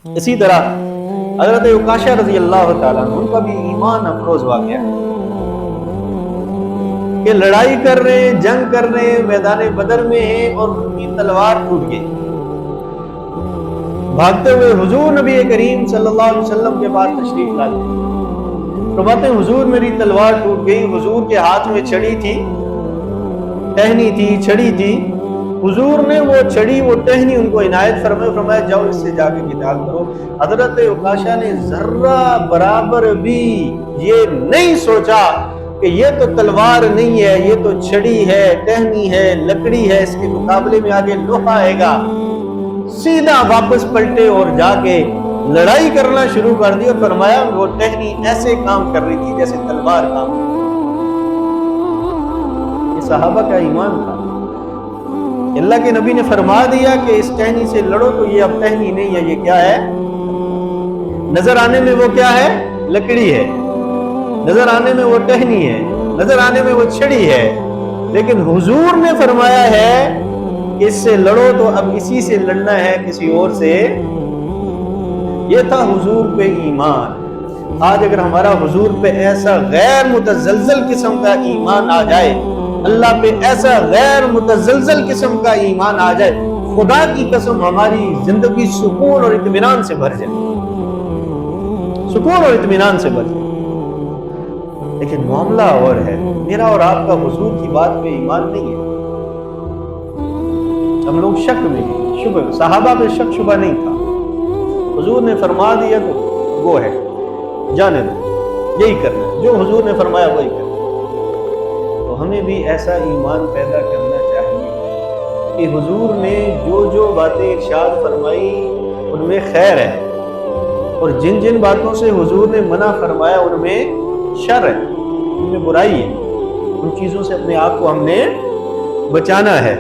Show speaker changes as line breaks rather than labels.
اسی طرح حضرت عکاشہ رضی اللہ تعالیٰ عنہ، ان کا بھی ایمان افروز واقعہ ہے کہ لڑائی کر رہے ہیں، جنگ کر رہے ہیں، میدان بدر میں ہیں اور ان کی تلوار ٹوٹ گئی۔ بھاگتے ہوئے حضور نبی کریم صلی اللہ علیہ وسلم کے پاس تشریف لاتے ہیں، فرماتے ہیں حضور میری تلوار ٹوٹ گئی۔ حضور کے ہاتھ میں چھڑی تھی، ٹہنی تھی، چھڑی تھی۔ حضور نے وہ چھڑی، وہ ٹہنی ان کو عنایت فرمایا جاؤ اس سے جا کے قتال کرو۔ حضرت عکاشہ نے ذرہ برابر بھی یہ نہیں سوچا کہ یہ تو تلوار نہیں ہے، یہ تو چھڑی ہے، ٹہنی ہے، لکڑی ہے، اس کے مقابلے میں آگے لوہا آئے گا۔ سیدھا واپس پلٹے اور جا کے لڑائی کرنا شروع کر دی، اور فرمایا وہ ٹہنی ایسے کام کر رہی تھی جیسے تلوار کام کر رہی تھی۔ یہ صحابہ کا ایمان تھا۔ اللہ کے نبی نے فرما دیا کہ اس ٹہنی سے لڑو، تو یہ اب ٹہنی نہیں ہے، یہ کیا ہے؟ نظر آنے میں وہ کیا ہے؟ لکڑی ہے، نظر آنے میں وہ ٹہنی ہے، نظر آنے میں وہ چھڑی ہے، لیکن حضور نے فرمایا ہے کہ اس سے لڑو تو اب اسی سے لڑنا ہے، کسی اور سے۔ یہ تھا حضور پہ ایمان۔ آج اگر ہمارا حضور پہ ایسا غیر متزلزل قسم کا ایمان آ جائے، اللہ پہ ایسا غیر متزلزل قسم کا ایمان آ جائے، خدا کی قسم ہماری زندگی سکون اور اطمینان سے بھر جائے، سکون اور اطمینان سے بھر جائے۔ لیکن معاملہ اور ہے، میرا اور آپ کا حضور کی بات پہ ایمان نہیں ہے، ہم لوگ شک میں ہیں، شبہ۔ صحابہ پہ شک شبہ نہیں تھا، حضور نے فرما دیا تو وہ ہے، جانے دو، یہی کرنا ہے، جو حضور نے فرمایا وہی کرنا۔ تو ہمیں بھی ایسا ایمان پیدا کرنا چاہیے کہ حضور نے جو جو باتیں ارشاد فرمائی ان میں خیر ہے، اور جن جن باتوں سے حضور نے منع فرمایا ان میں شر ہے، ان میں برائی ہے، ان چیزوں سے اپنے آپ کو ہم نے بچانا ہے۔